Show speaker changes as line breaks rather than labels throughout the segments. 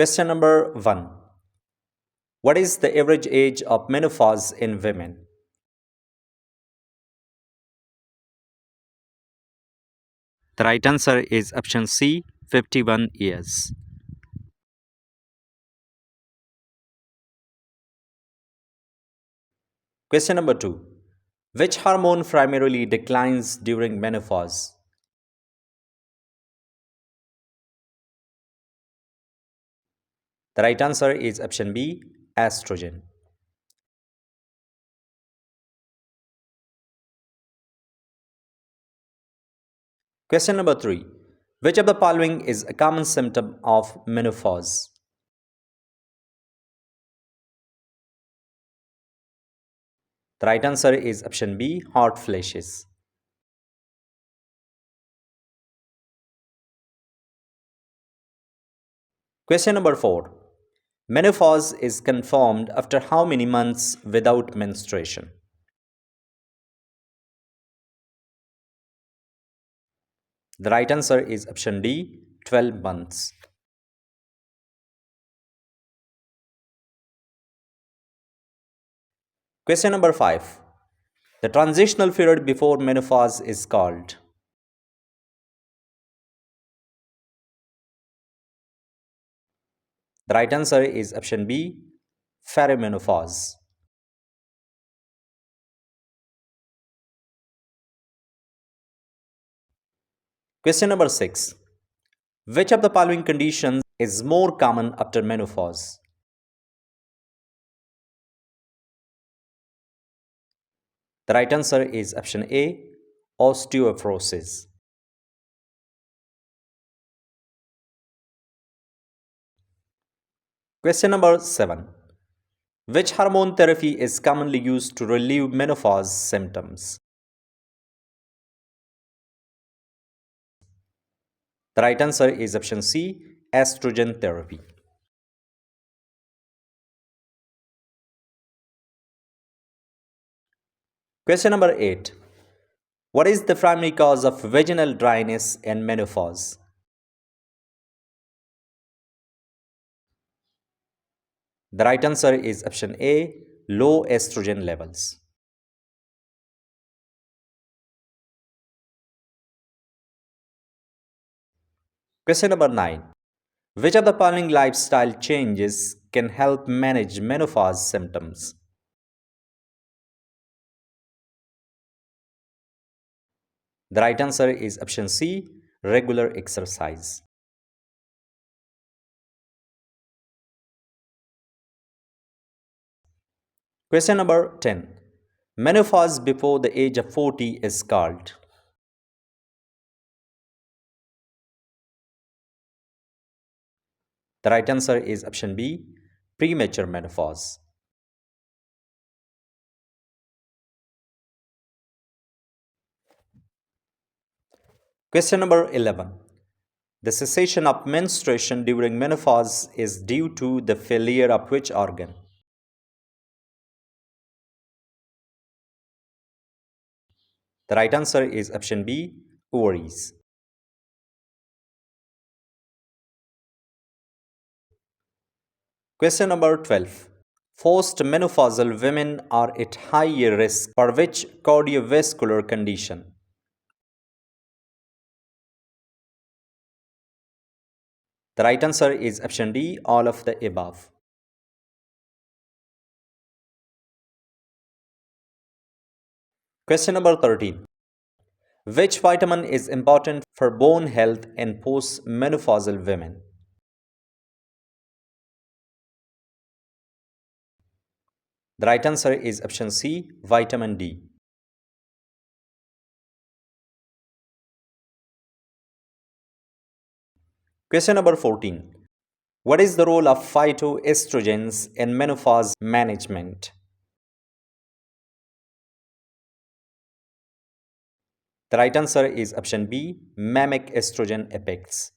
Question number 1. What is the average age of menopause in women? The right answer is option C, 51 years. Question number 2. Which hormone primarily declines during menopause? The right answer is option B, estrogen. Question number 3. Which of the following is a common symptom of menopause? The right answer is option B, hot flashes. Question number 4. Menopause is confirmed after how many months without menstruation? The right answer is option D, 12 months. Question number 5. The transitional period before menopause is called. The right answer is option B, perimenopause. Question number 6. Which of the following conditions is more common after menopause? The right answer is option A, osteoporosis. Question number 7. Which hormone therapy is commonly used to relieve menopause symptoms? The right answer is option C, estrogen therapy. Question number 8. What is the primary cause of vaginal dryness in menopause? The right answer is option A, low estrogen levels. Question number 9. Which of the following lifestyle changes can help manage menopause symptoms? The right answer is option C, regular exercise. Question number 10. Menopause before the age of 40 is called. The right answer is option B, premature menopause. Question number 11. The cessation of menstruation during menopause is due to the failure of which organ? The right answer is option B, ovaries. Question number 12. Post-menopausal women are at higher risk for which cardiovascular condition? The right answer is option D, all of the above. Question number 13. Which vitamin is important for bone health in post-menopausal women? The right answer is option C, vitamin D. Question number 14. What is the role of phytoestrogens in menopause management? The right answer is option B, mimic estrogen effects.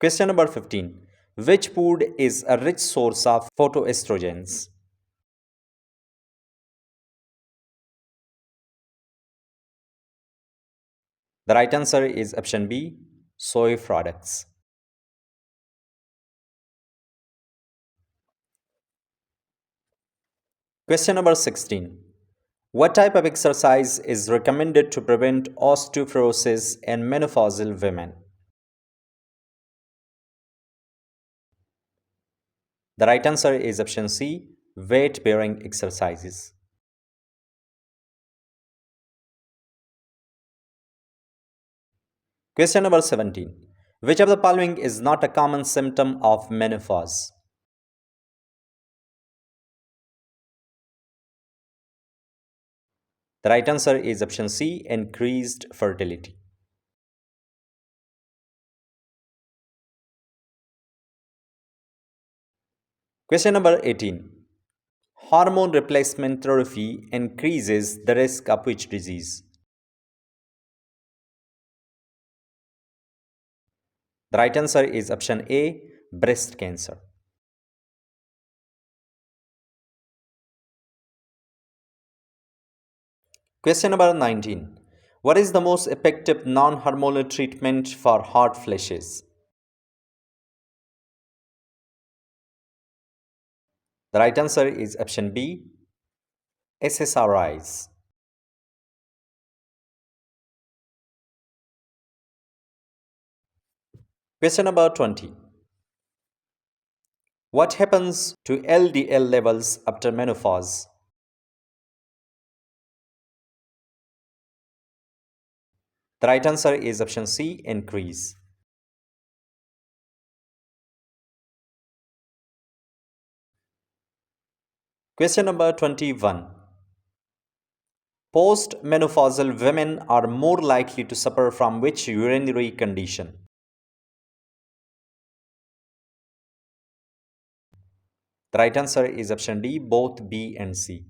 Question number 15. Which food is a rich source of phytoestrogens? The right answer is option B, soy products. Question number 16. What type of exercise is recommended to prevent osteoporosis in menopausal women? The right answer is option C, weight bearing exercises. Question number 17. Which of the following is not a common symptom of menopause? The right answer is option C, increased fertility. Question number 18. Hormone replacement therapy increases the risk of which disease? The right answer is option A, breast cancer. Question number 19. What is the most effective non-hormonal treatment for hot flashes? The right answer is option B, SSRIs. Question number 20. What happens to LDL levels after menopause? The right answer is option C, increase. Question number 21. Post-menopausal women are more likely to suffer from which urinary condition? The right answer is option D, both B and C.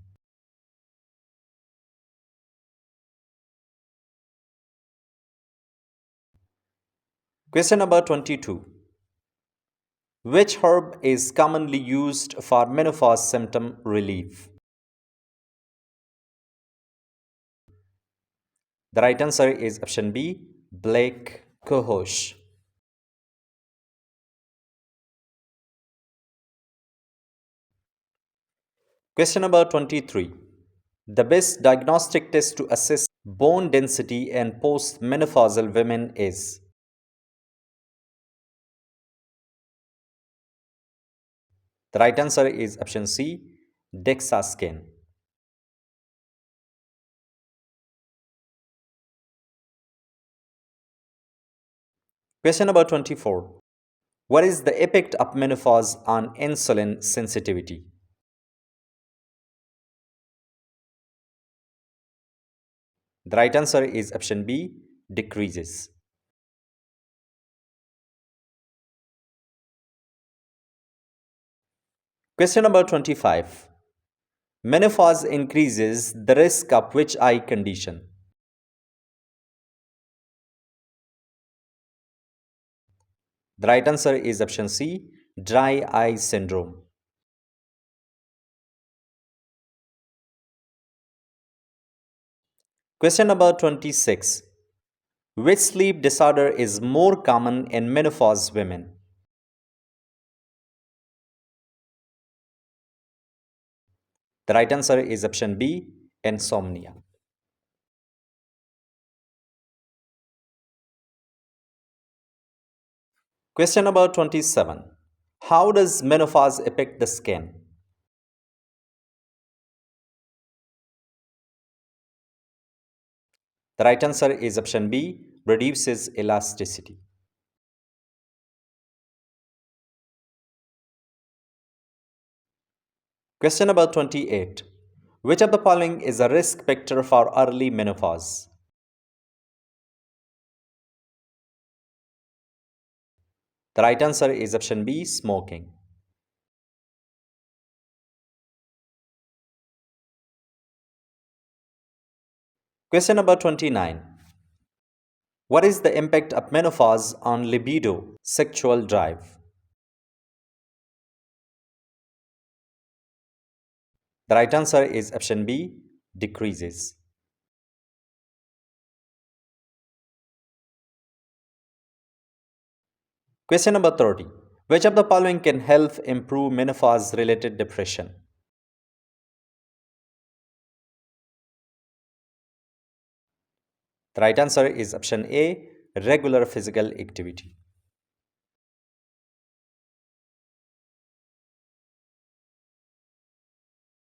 Question number 22. Which herb is commonly used for menopause symptom relief? The right answer is option B, black cohosh. Question number 23. The best diagnostic test to assess bone density in postmenopausal women is? The right answer is option C, DEXA scan. Question number 24. What is the effect of menopause on insulin sensitivity? The right answer is option B, decreases. Question number 25. Menopause increases the risk of which eye condition? The right answer is option C, dry eye syndrome. Question number 26. Which sleep disorder is more common in menopause women? The right answer is option B, insomnia. Question number 27. How does menopause affect the skin? The right answer is option B, reduces elasticity. Question number 28. Which of the following is a risk factor for early menopause? The right answer is option B, smoking. Question number 29. What is the impact of menopause on libido, sexual drive? The right answer is option B, decreases. Question number 30. Which of the following can help improve menopause related depression? The right answer is option A, regular physical activity.